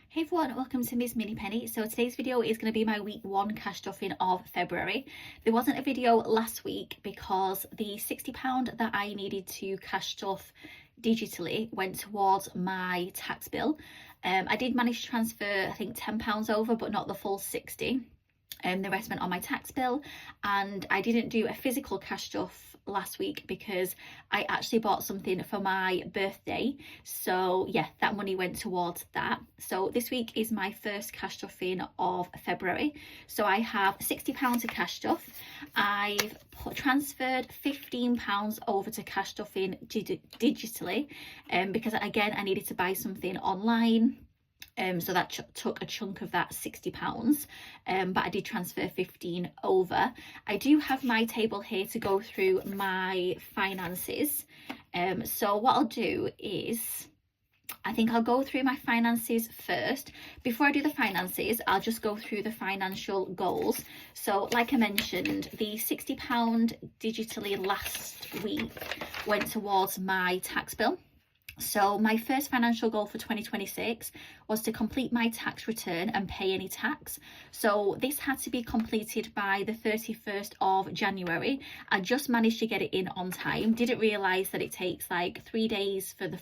Hey everyone, welcome to Ms Mini Penny. So today's video is going to be my week 1 cash stuffing of February. There wasn't a video last week because the £60 that I needed to cash stuff digitally went towards my tax bill. I did manage to transfer I think £10 over, but not the full 60. The rest went on my tax bill, and I didn't do a physical cash stuff last week because I actually bought something for my birthday. So yeah, that money went towards that. So this week is my first cash stuffing of February. So I have £60 of cash stuff. I've transferred £15 over to cash stuffing digitally because again I needed to buy something online. So that took a chunk of that £60, but I did transfer 15 over. I do have my table here to go through my finances. So what I'll do is, I think I'll go through my finances first. Before I do the finances, I'll just go through the financial goals. So like I mentioned, the £60 digitally last week went towards my tax bill. So my first financial goal for 2026 was to complete my tax return and pay any tax. So this had to be completed by the 31st of January. I just managed to get it in on time. Didn't realise that it takes like 3 days for the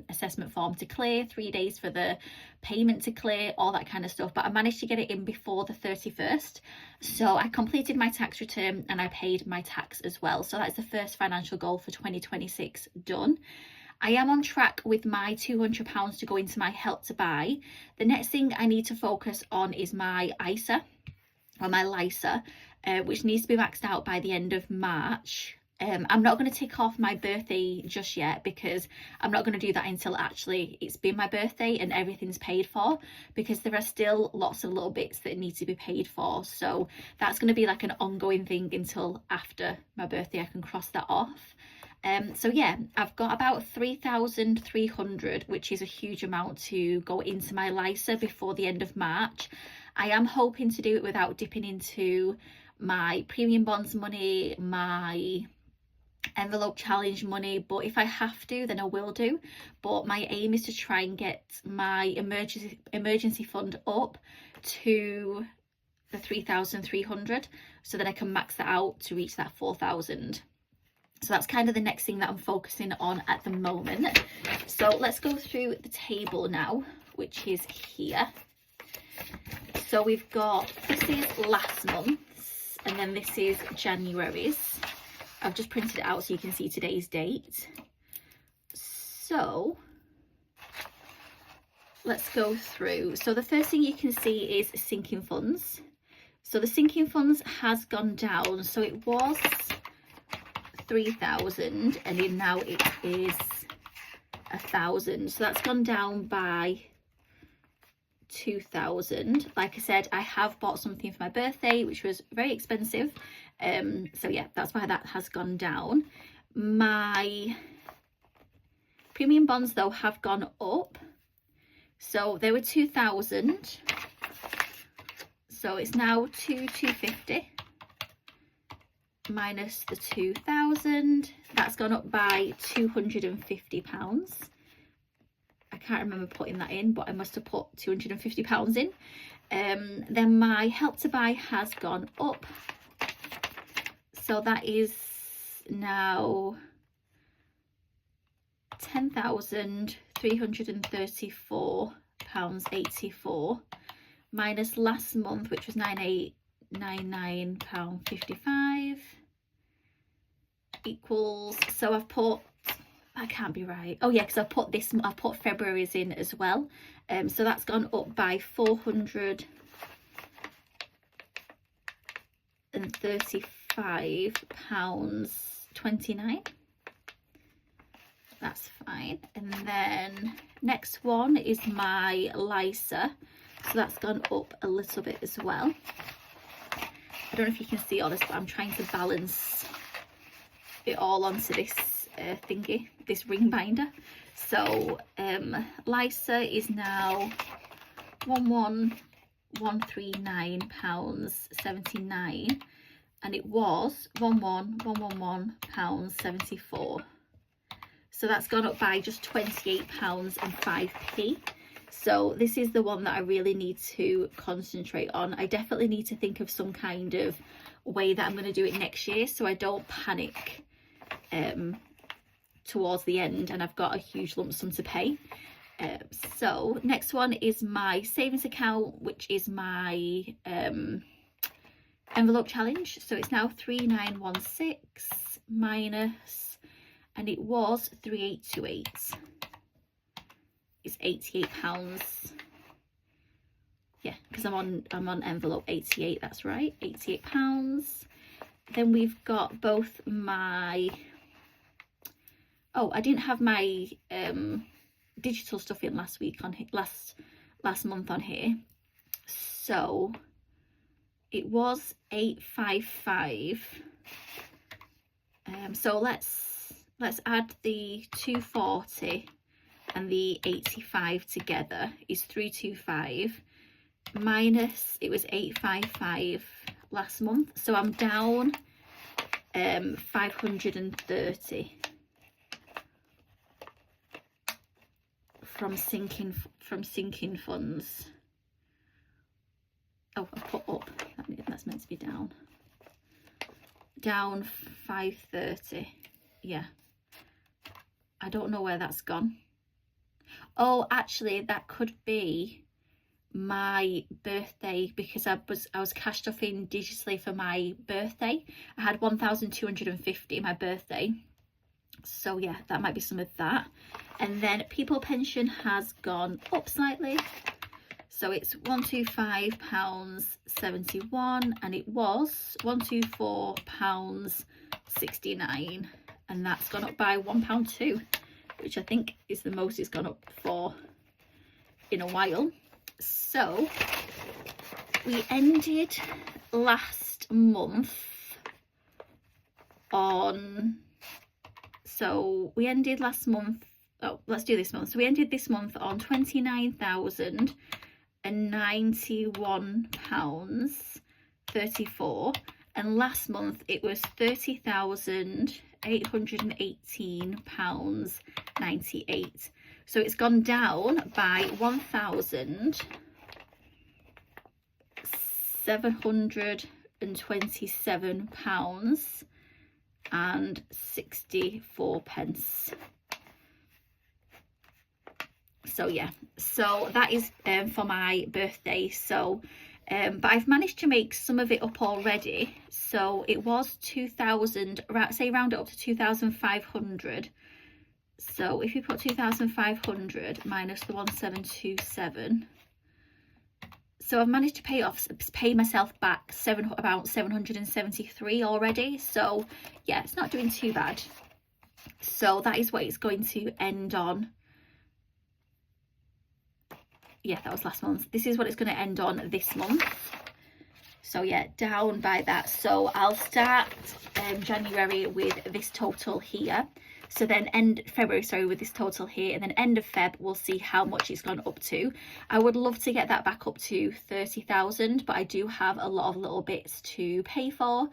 assessment form to clear, 3 days for the payment to clear, all that kind of stuff. But I managed to get it in before the 31st. So I completed my tax return and I paid my tax as well. So that's the first financial goal for 2026 done. I am on track with my £200 to go into my Help to Buy. The next thing I need to focus on is my ISA, or my LISA, which needs to be maxed out by the end of March. I'm not going to tick off my birthday just yet because I'm not going to do that until actually it's been my birthday and everything's paid for, because there are still lots of little bits that need to be paid for. So that's going to be like an ongoing thing until after my birthday. I can cross that off. So yeah, I've got about 3,300, which is a huge amount to go into my LISA before the end of March. I am hoping to do it without dipping into my premium bonds money, my envelope challenge money, but if I have to, then I will do. But my aim is to try and get my emergency fund up to the 3,300, so that I can max that out to reach that 4,000. So that's kind of the next thing that I'm focusing on at the moment. So let's go through the table now, which is here. So we've got, this is last month's, and then this is January's. I've just printed it out so you can see today's date. So let's go through. So the first thing you can see is sinking funds. So the sinking funds has gone down. So it was 3,000 and then now it is 1,000, so that's gone down by 2,000. Like I said, I have bought something for my birthday which was very expensive, so yeah, that's why that has gone down. My premium bonds though have gone up, so they were 2,000, so it's now 2,250 minus the 2,000. That's gone up by £250. I can't remember putting that in, but I must have put £250 in. Then my Help to Buy has gone up, so that is now £10,334.84 minus last month, which was £9,899.55 equals, so I've put, I can't be right, oh yeah, because I put this, I put February's in as well, so that's gone up by £435.29. That's fine. And then next one is my LISA, so that's gone up a little bit as well. I don't know if you can see all this, but I'm trying to balance it all onto this thingy, this ring binder. So LISA is now £11,139.79, and it was £11,111.74. So that's gone up by just £28.05. So this is the one that I really need to concentrate on. I definitely need to think of some kind of way that I'm going to do it next year, so I don't panic towards the end and I've got a huge lump sum to pay. So next one is my savings account, which is my envelope challenge. So it's now 3916 minus, and it was 3828. It's £88. Yeah, because I'm on envelope 88, that's right, £88. Then we've got both my, oh, I didn't have my digital stuff in last week on last month on here, so it was 855. So let's add the 240 and the 85 together is 325 minus, it was 855 last month, so I'm down 530 from sinking funds. Oh, I've put up, that's meant to be down 530. Yeah, I don't know where that's gone. Oh, actually that could be my birthday, because I was cashed off in digitally for my birthday. I had 1,250 my birthday, so yeah, that might be some of that. And then people pension has gone up slightly, so it's £125.71 and it was £124.69, and that's gone up by £1.2, which I think is the most it's gone up for in a while. So we ended last month on, so we ended last month, oh, let's do this month. So we ended this month on £29,091.34, and last month it was £30,818.98. So it's gone down by £1,727.64. So yeah, so that is for my birthday. So but I've managed to make some of it up already. So it was 2,000, say round it up to 2,500. So if you put 2,500 minus the 1,727, so I've managed to pay myself back about 773 already. So yeah, it's not doing too bad. So that is what it's going to end on. Yeah, that was last month. This is what it's going to end on this month. So yeah, down by that. So I'll start January with this total here. So then end February, sorry, with this total here, and then end of Feb, we'll see how much it's gone up to. I would love to get that back up to 30,000, but I do have a lot of little bits to pay for.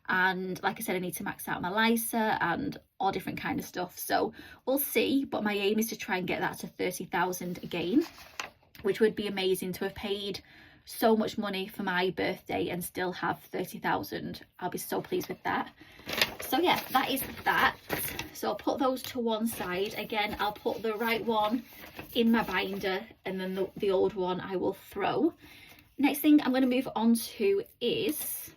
And like I said, I need to max out my LISA and all different kind of stuff. So we'll see, but my aim is to try and get that to 30,000 again, which would be amazing to have paid so much money for my birthday and still have 30,000. I'll be so pleased with that. So yeah, that is that. So I'll put those to one side. Again, I'll put the right one in my binder, and then the old one I will throw. Next thing I'm going to move on to is,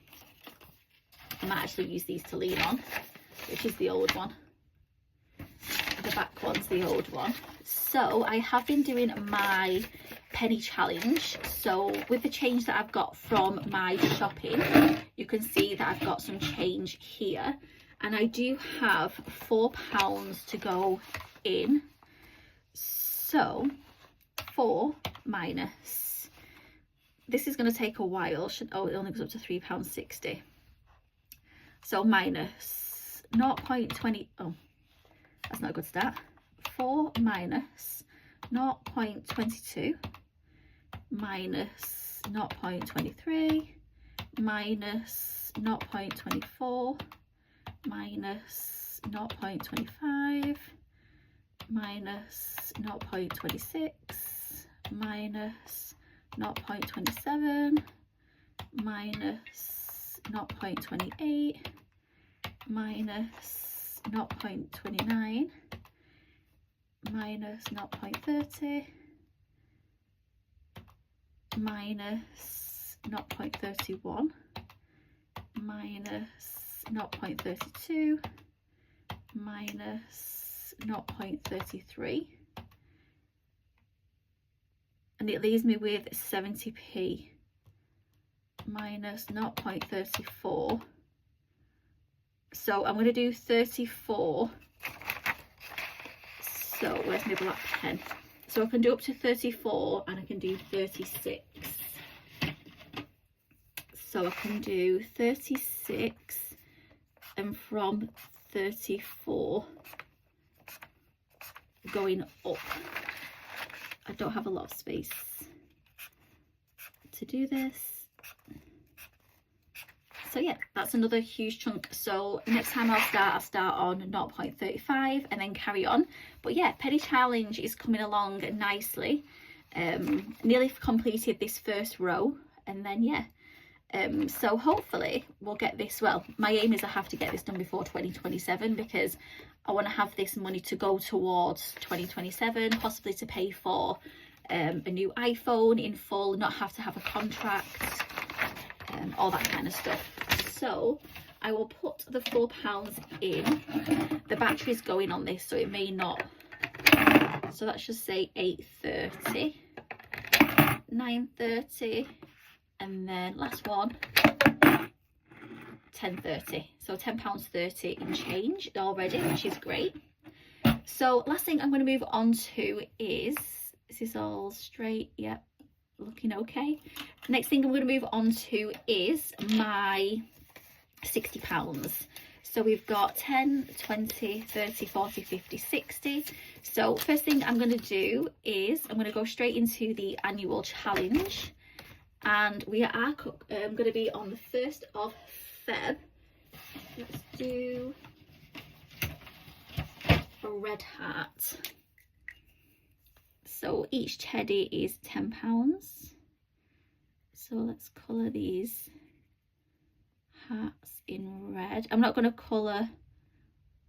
I might actually use these to lean on, which is the old one. The back one's the old one. So I have been doing my penny challenge. So with the change that I've got from my shopping, you can see that I've got some change here, and I do have £4 to go in. So 4 minus, this is going to take a while. Oh, it only goes up to £3.60. So minus 0.20, oh, that's not a good start. 4 minus 0.22 minus 0.23 minus 0.24 minus 0.25 minus 0.26 minus 0.27 minus 0.28 minus 0.29 minus 0.30 minus 0.31 minus 0.32 minus 0.33, and it leaves me with 70p minus 0.34. So I'm going to do 34. So where's my black pen? So I can do up to 34 and I can do 36. So I can do 36 and from 34 going up. I don't have a lot of space to do this. So yeah, that's another huge chunk. So next time I'll start on 0.35 and then carry on. But yeah, penny challenge is coming along nicely. Nearly completed this first row, and then yeah. So hopefully we'll get this, well, my aim is I have to get this done before 2027, because I want to have this money to go towards 2027, possibly to pay for a new iPhone in full, not have to have a contract, all that kind of stuff. So I will put the £4 in. The battery's going on this, so it may not. So let's just say 8:30, 9:30, and then last one, 10:30. So £10.30 in change already, which is great. So last thing I'm going to move on to is this all straight? Yep, looking okay. Next thing I'm going to move on to is my £60. So we've got 10, 20, 30, 40, 50, 60. So first thing I'm going to do is I'm going to go straight into the annual challenge, and we are going to be on the 1st of Feb. Let's do a red heart. So each teddy is £10. So let's colour these hearts in red. I'm not going to colour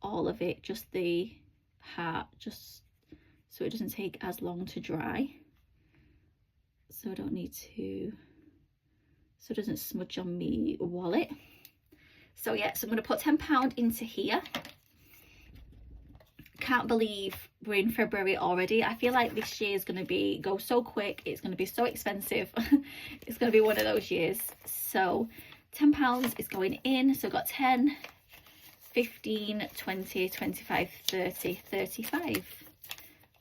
all of it, just the heart, just so it doesn't take as long to dry. So I don't need to, so it doesn't smudge on me wallet. So yeah, so I'm going to put £10 into here. Can't believe we're in February already. I feel like this year is going to go so quick. It's going to be so expensive. It's going to be one of those years. So £10 is going in. So I've got 10, 15, 20, 25, 30, 35.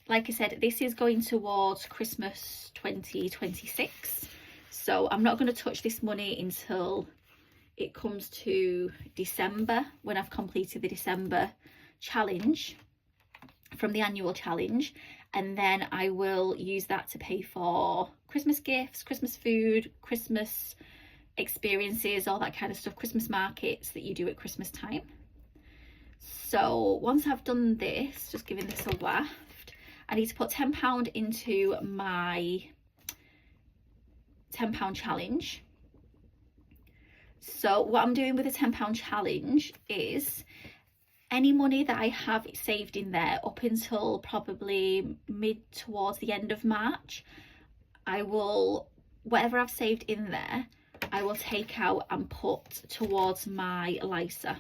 Like I said, this is going towards Christmas 2026. So I'm not going to touch this money until it comes to December, when I've completed the December challenge from the annual challenge, and then I will use that to pay for Christmas gifts, Christmas food, Christmas experiences, all that kind of stuff, Christmas markets that you do at Christmas time. So once I've done this, just giving this a waft, I need to put £10 into my £10 challenge. So what I'm doing with the £10 challenge is any money that I have saved in there up until probably mid towards the end of March, I will, whatever I've saved in there, I will take out and put towards my LISA.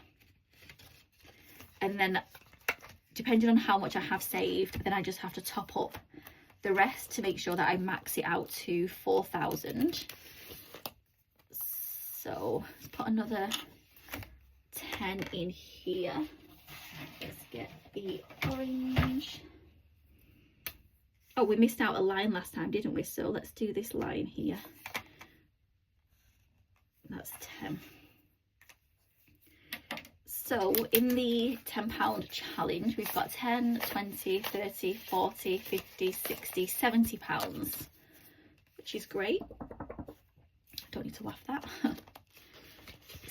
And then depending on how much I have saved, then I just have to top up the rest to make sure that I max it out to 4,000. So let's put another 10 in here. Let's get the orange. Oh, we missed out a line last time, didn't we? So let's do this line here. That's 10. So in the £10 challenge, we've got 10, 20, 30, 40, 50, 60, £70, which is great. Don't need to waft that.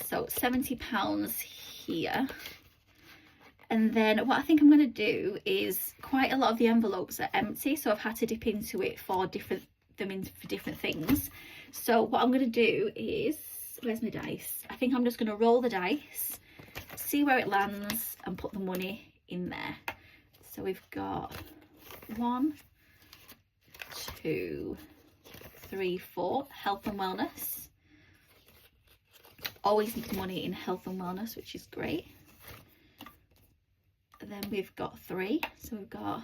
So £70 here. And then what I think I'm going to do is, quite a lot of the envelopes are empty, so I've had to dip into it for different things. So what I'm going to do is, where's my dice? I think I'm just going to roll the dice, see where it lands, and put the money in there. So we've got 1, 2, 3, 4, health and wellness. Always need money in health and wellness, which is great. Then we've got 3, so we've got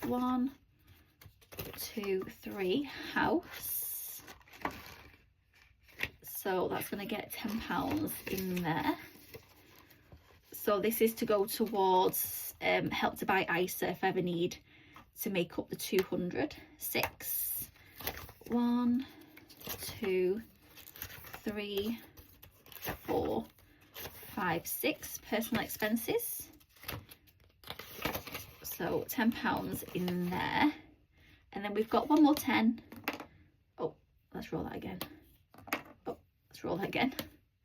1, 2, 3, house. So that's going to get £10 in there. So this is to go towards Help to Buy ISA if I ever need to make up the 200. 6, 1, 2, 3, 4, 5, 6, personal expenses. So £10 in there. And then we've got one more 10. Oh, let's roll that again. Oh, let's roll that again.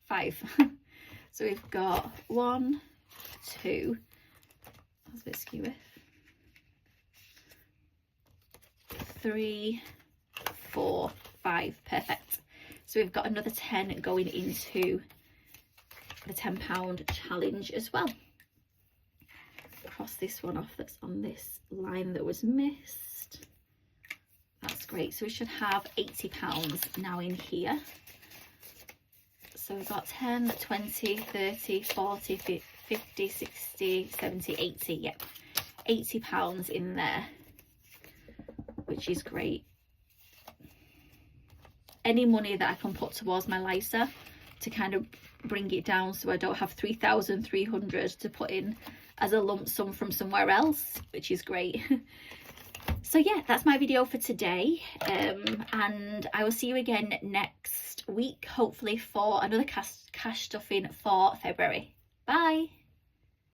5. So we've got 1, 2, that's a bit skewy, 3, 4, 5, perfect. So we've got another 10 going into the £10 challenge as well. Cross this one off that's on this line that was missed. That's great. So we should have £80 now in here. So we've got 10, 20, 30, 40, 50, 60, 70, 80. Yep, £80 in there, which is great. Any money that I can put towards my LISA to kind of bring it down so I don't have 3,300 to put in as a lump sum from somewhere else, which is great. So yeah, that's my video for today, and I will see you again next week, hopefully for another cash stuffing for February. Bye.